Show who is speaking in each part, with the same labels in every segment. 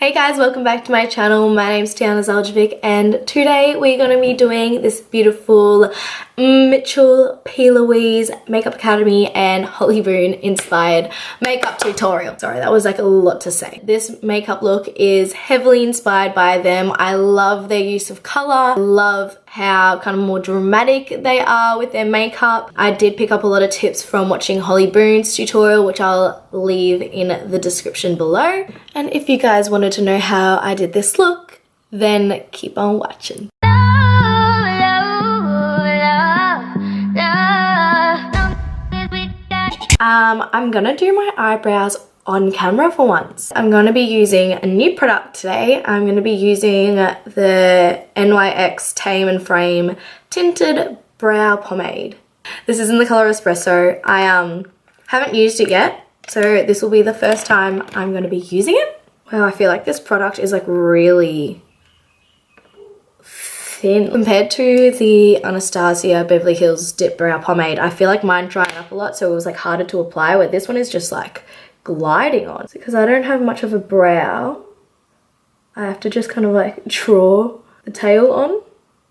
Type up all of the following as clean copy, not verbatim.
Speaker 1: Hey guys, welcome back to my channel. My name's Tiana Zaljevic and today we're going to be doing this beautiful Mitchell P. Louise Makeup Academy and Holly Boon inspired makeup tutorial. Sorry, that was like a lot to say. This makeup look is heavily inspired by them. I love their use of color. I love how kind of more dramatic they are with their makeup. I did pick up a lot of tips from watching Holly Boon's tutorial, which I'll leave in the description below. And if you guys wanted to know how I did this look, then keep on watching. I'm gonna do my eyebrows on camera for once. I'm going to be using a new product today. I'm going to be using the NYX Tame and Frame Tinted Brow Pomade. This is in the color Espresso. I haven't used it yet, so this will be the first time I'm going to be using it. Wow, I feel like this product is like really thin. Compared to the Anastasia Beverly Hills Dip Brow Pomade, I feel like mine dried up a lot, so it was like harder to apply, where this one is just like gliding on. Because I don't have much of a brow, I have to just kind of like draw the tail on.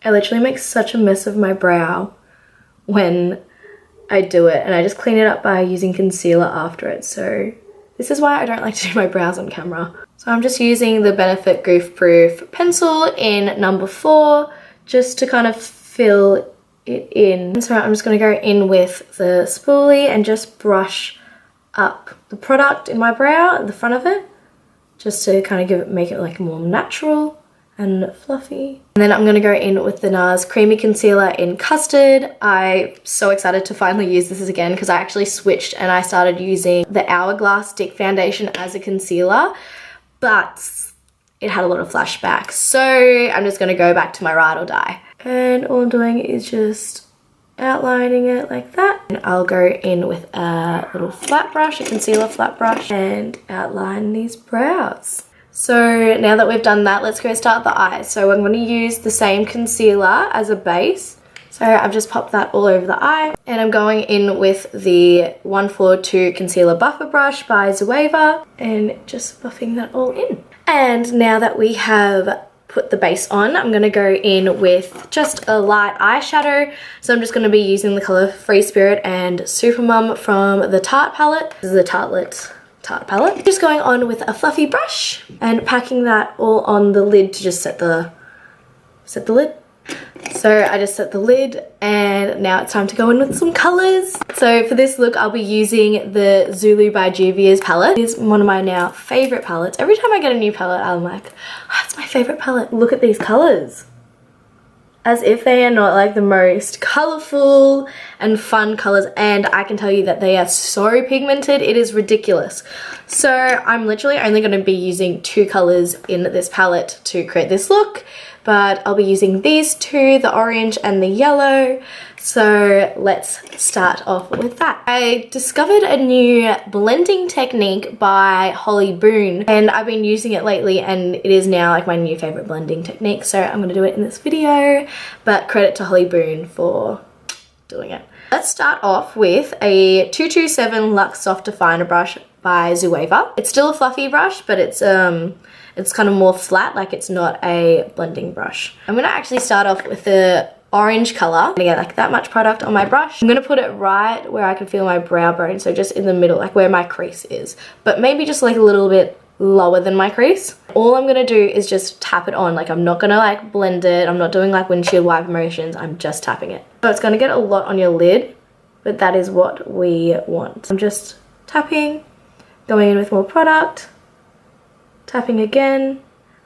Speaker 1: I literally make such a mess of my brow when I do it, and I just clean it up by using concealer after it. So this is why I don't like to do my brows on camera. So I'm just using the Benefit Goof Proof pencil in number 4 just to kind of fill it in. So I'm just going to go in with the spoolie and just brush up the product in my brow at the front of it, just to kind of make it like more natural and fluffy. And then I'm going to go in with the NARS Creamy Concealer in Custard. I'm so excited to finally use this again because I actually switched and I started using the Hourglass Stick Foundation as a concealer, but it had a lot of flashbacks. So I'm just going to go back to my Ride or Die. And all I'm doing is just outlining it like that. And I'll go in with a little flat brush, a concealer flat brush, and outline these brows. So now that we've done that, let's go start the eyes. So I'm going to use the same concealer as a base. So I've just popped that all over the eye, and I'm going in with the 142 Concealer Buffer Brush by Zoeva and just buffing that all in. And now that we have put the base on, I'm going to go in with just a light eyeshadow. So I'm just going to be using the colour Free Spirit and Supermum from the Tarte palette. This is the Tarte palette. Just going on with a fluffy brush and packing that all on the lid to just set the lid. So I just set the lid, and now it's time to go in with some colours. So for this look, I'll be using the Zulu by Juvia's palette. It's one of my now favourite palettes. Every time I get a new palette, I'm like, oh, it's my favourite palette. Look at these colours. As if they are not like the most colourful and fun colours, and I can tell you that they are so pigmented, it is ridiculous. So I'm literally only going to be using 2 colours in this palette to create this look, but I'll be using these 2, the orange and the yellow. So let's start off with that. I discovered a new blending technique by Holly Boon, and I've been using it lately, and it is now like my new favourite blending technique. So I'm going to do it in this video, but credit to Holly Boon for doing it. Let's start off with a 227 Luxe Soft Definer brush by Zoeva. It's still a fluffy brush, but it's kind of more flat, like it's not a blending brush. I'm going to actually start off with the orange colour. I'm going to get like that much product on my brush. I'm going to put it right where I can feel my brow bone, so just in the middle, like where my crease is, but maybe just like a little bit lower than my crease. All I'm going to do is just tap it on. Like I'm not going to like blend it. I'm not doing like windshield wipe motions. I'm just tapping it. So it's going to get a lot on your lid, but that is what we want. I'm just tapping, going in with more product, tapping again.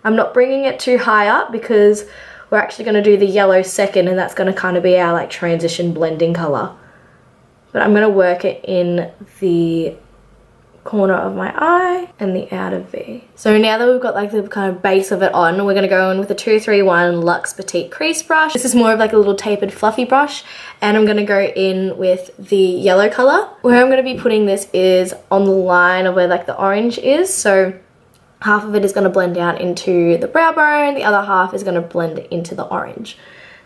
Speaker 1: I'm not bringing it too high up because we're actually going to do the yellow second, and that's going to kind of be our like transition blending colour. But I'm going to work it in the corner of my eye and the outer V. So now that we've got like the kind of base of it on, we're going to go in with the 231 Luxe Petite Crease brush. This is more of like a little tapered fluffy brush, and I'm going to go in with the yellow colour. Where I'm going to be putting this is on the line of where like the orange is. So half of it is going to blend out into the brow bone, the other half is going to blend into the orange.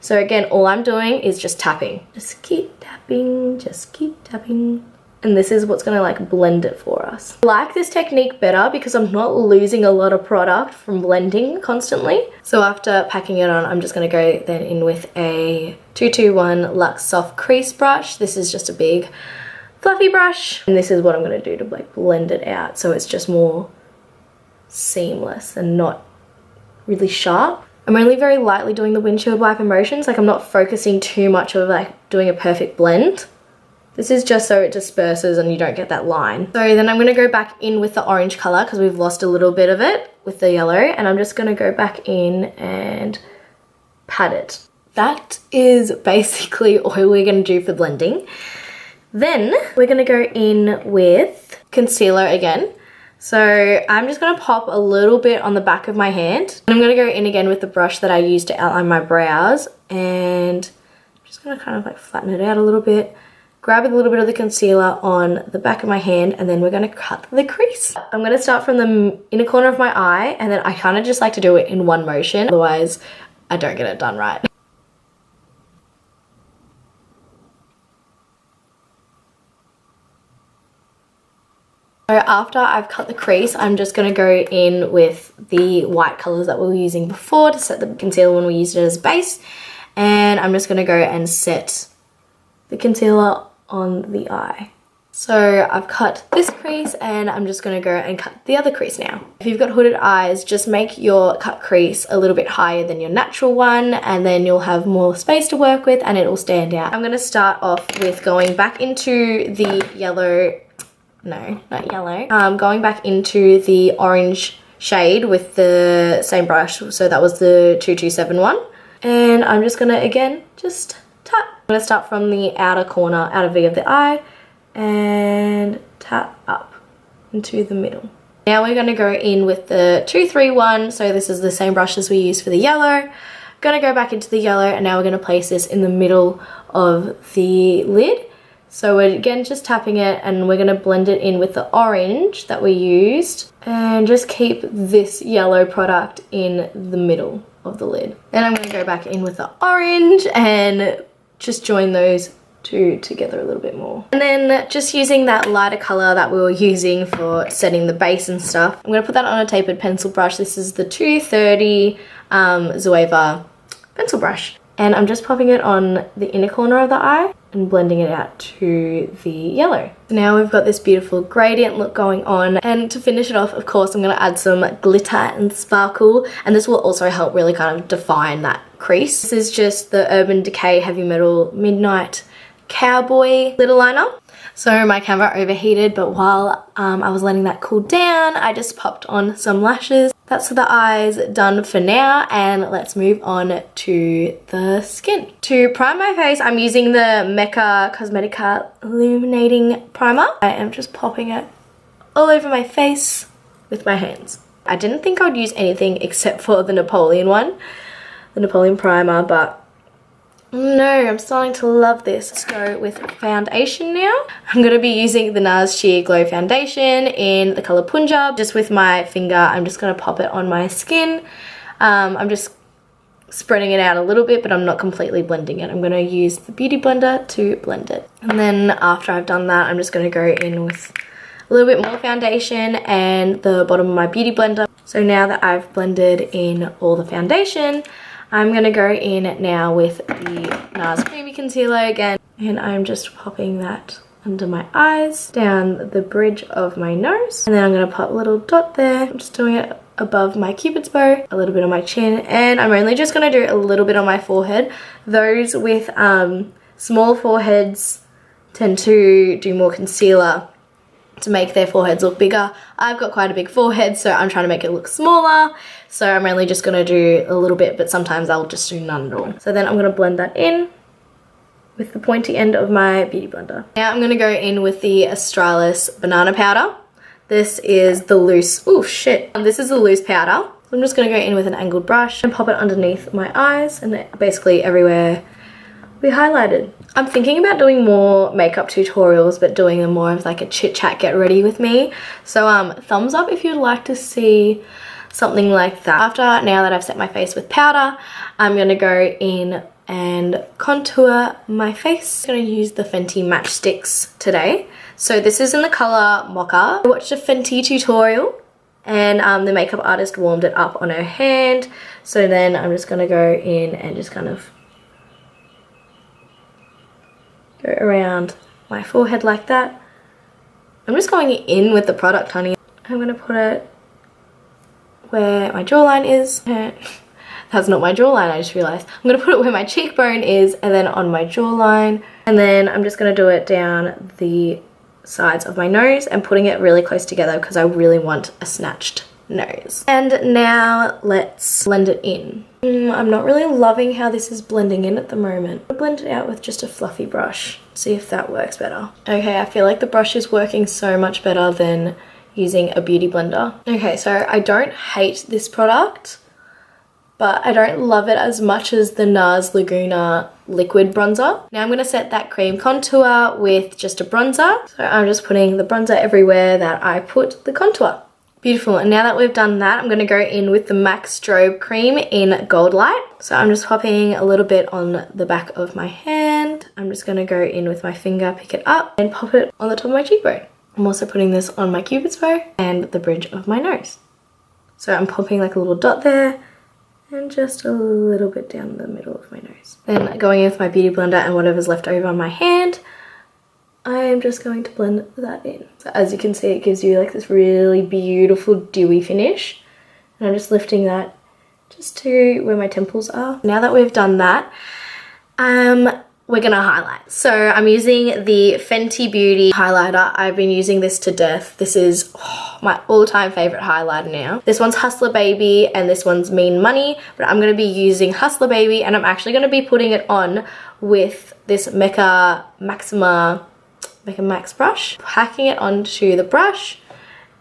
Speaker 1: So again, all I'm doing is just tapping. Just keep tapping, just keep tapping. and this is what's gonna like blend it for us. I like this technique better because I'm not losing a lot of product from blending constantly. So after packing it on, I'm just gonna go then in with a 221 Luxe Soft Crease brush. This is just a big fluffy brush, and this is what I'm gonna do to like blend it out so it's just more seamless and not really sharp. I'm only very lightly doing the windshield wiper motions, like I'm not focusing too much of like doing a perfect blend. This is just so it disperses and you don't get that line. So then I'm gonna go back in with the orange color because we've lost a little bit of it with the yellow, and I'm just gonna go back in and pat it. That is basically all we're gonna do for blending. Then we're gonna go in with concealer again. So I'm just gonna pop a little bit on the back of my hand. And I'm gonna go in again with the brush that I used to outline my brows, and I'm just gonna kind of like flatten it out a little bit. Grab a little bit of the concealer on the back of my hand, and then we're gonna cut the crease. I'm gonna start from the inner corner of my eye, and then I kind of just like to do it in one motion, otherwise I don't get it done right. So after I've cut the crease, I'm just gonna go in with the white colors that we were using before to set the concealer when we used it as base, and I'm just gonna go and set the concealer on the eye. So I've cut this crease, and I'm just gonna go and cut the other crease now. If you've got hooded eyes, just make your cut crease a little bit higher than your natural one, and then you'll have more space to work with and it'll stand out. I'm gonna start off with going back into the yellow, no, not yellow, going back into the orange shade with the same brush. So that was the 2271. And I'm just gonna, again, just tap. I'm gonna start from the outer corner, outer V of the eye, and tap up into the middle. Now we're gonna go in with the 231. So this is the same brush as we used for the yellow. Gonna go back into the yellow, and now we're gonna place this in the middle of the lid. So we're again just tapping it, and we're gonna blend it in with the orange that we used, and just keep this yellow product in the middle of the lid. Then I'm gonna go back in with the orange and just join those two together a little bit more. And then just using that lighter color that we were using for setting the base and stuff, I'm gonna put that on a tapered pencil brush. This is the 230 Zoeva pencil brush. And I'm just popping it on the inner corner of the eye and blending it out to the yellow. Now we've got this beautiful gradient look going on, and to finish it off, of course, I'm gonna add some glitter and sparkle, and this will also help really kind of define that crease. This is just the Urban Decay Heavy Metal Midnight Cowboy glitter liner. So my camera overheated, but while I was letting that cool down, I just popped on some lashes. That's the eyes done for now, and let's move on to the skin. To prime my face, I'm using the Mecca Cosmetica Illuminating Primer. I am just popping it all over my face with my hands. I didn't think I would use anything except for the Napoleon one, the Napoleon primer, but no, I'm starting to love this. Let's go with foundation now. I'm going to be using the NARS Sheer Glow Foundation in the colour Punjab. Just with my finger, I'm just going to pop it on my skin. I'm just spreading it out a little bit, but I'm not completely blending it. I'm going to use the Beauty Blender to blend it. And then after I've done that, I'm just going to go in with a little bit more foundation and the bottom of my Beauty Blender. So now that I've blended in all the foundation, I'm going to go in now with the NARS Creamy Concealer again, and I'm just popping that under my eyes, down the bridge of my nose, and then I'm going to pop a little dot there. I'm just doing it above my cupid's bow, a little bit on my chin, and I'm only just going to do a little bit on my forehead. Those with small foreheads tend to do more concealer to make their foreheads look bigger. I've got quite a big forehead, so I'm trying to make it look smaller. So I'm only just gonna do a little bit, but sometimes I'll just do none at all. So then I'm gonna blend that in with the pointy end of my Beauty Blender. Now I'm gonna go in with the Australis Banana Powder. This is the loose, oh shit. This is the loose powder. So I'm just gonna go in with an angled brush and pop it underneath my eyes, and basically everywhere we highlighted. I'm thinking about doing more makeup tutorials, but doing them more of like a chit chat get ready with me. So thumbs up if you'd like to see something like that. After, now that I've set my face with powder, I'm gonna go in and contour my face. I'm gonna use the Fenty Matchsticks today. So this is in the colour Mocha. I watched a Fenty tutorial and the makeup artist warmed it up on her hand. So then I'm just going to go in and just kind of go around my forehead like that. I'm just going in with the product, honey. I'm going to put it where my jawline is. That's not my jawline, I just realized. I'm going to put it where my cheekbone is and then on my jawline. And then I'm just going to do it down the sides of my nose and putting it really close together because I really want a snatched nose. And now let's blend it in. I'm not really loving how this is blending in at the moment. I'll blend it out with just a fluffy brush. See if that works better. Okay, I feel like the brush is working so much better than using a beauty blender. Okay, so I don't hate this product, but I don't love it as much as the NARS Laguna liquid bronzer. Now I'm going to set that cream contour with just a bronzer. So I'm just putting the bronzer everywhere that I put the contour. Beautiful. And now that we've done that, I'm going to go in with the MAC Strobe cream in Gold Light. So I'm just popping a little bit on the back of my hand. I'm just going to go in with my finger, pick it up and pop it on the top of my cheekbone. I'm also putting this on my cupid's bow and the bridge of my nose. So I'm popping like a little dot there and just a little bit down the middle of my nose. Then going in with my beauty blender and whatever's left over on my hand, I am just going to blend that in. So as you can see, it gives you like this really beautiful dewy finish. And I'm just lifting that just to where my temples are. Now that we've done that, we're gonna highlight. So I'm using the Fenty Beauty highlighter. I've been using this to death. This is my all-time favorite highlighter now. This one's Hustler Baby and this one's Mean Money, but I'm gonna be using Hustler Baby and I'm actually gonna be putting it on with this Mecca Max brush, packing it onto the brush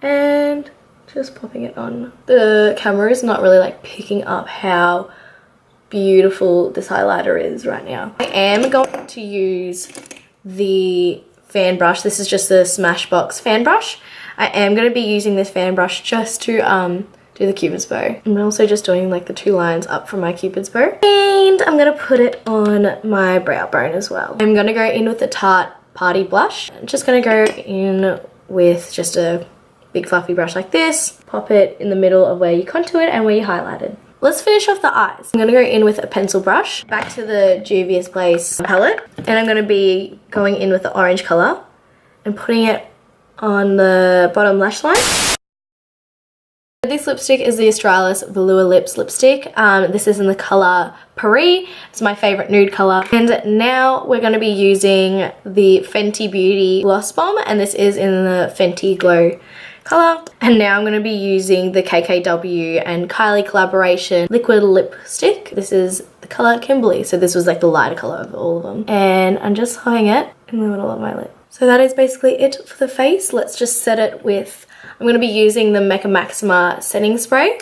Speaker 1: and just popping it on. The camera is not really like picking up how beautiful this highlighter is right now. I am going to use the fan brush. This is just the Smashbox fan brush. I am going to be using this fan brush just to do the cupid's bow. I'm also just doing like the 2 lines up from my cupid's bow. And I'm going to put it on my brow bone as well. I'm going to go in with the Tarte Party Blush. I'm just going to go in with just a big fluffy brush like this. Pop it in the middle of where you contoured and where you highlighted. Let's finish off the eyes. I'm going to go in with a pencil brush, back to the Juvia's Place palette, and I'm going to be going in with the orange colour and putting it on the bottom lash line. This lipstick is the Australis Velour Lips lipstick. This is in the colour Paris. It's my favourite nude colour. And now we're going to be using the Fenty Beauty Gloss Bomb, and this is in the Fenty Glow colour. And now I'm going to be using the KKW and Kylie collaboration liquid lipstick. This is the colour Kimberly, so this was like the lighter colour of all of them. And I'm just having it in the middle of my lip. So that is basically it for the face. Let's just set it with, I'm going to be using the Mecca Maxima setting spray.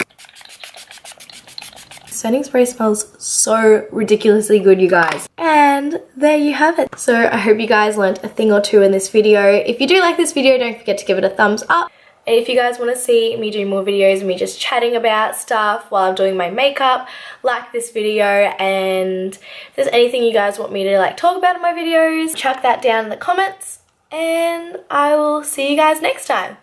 Speaker 1: Setting spray smells so ridiculously good, you guys. And there you have it. So I hope you guys learned a thing or two in this video. If you do like this video, don't forget to give it a thumbs up. And if you guys want to see me do more videos of me just chatting about stuff while I'm doing my makeup, like this video. And if there's anything you guys want me to like talk about in my videos, chuck that down in the comments. And I will see you guys next time.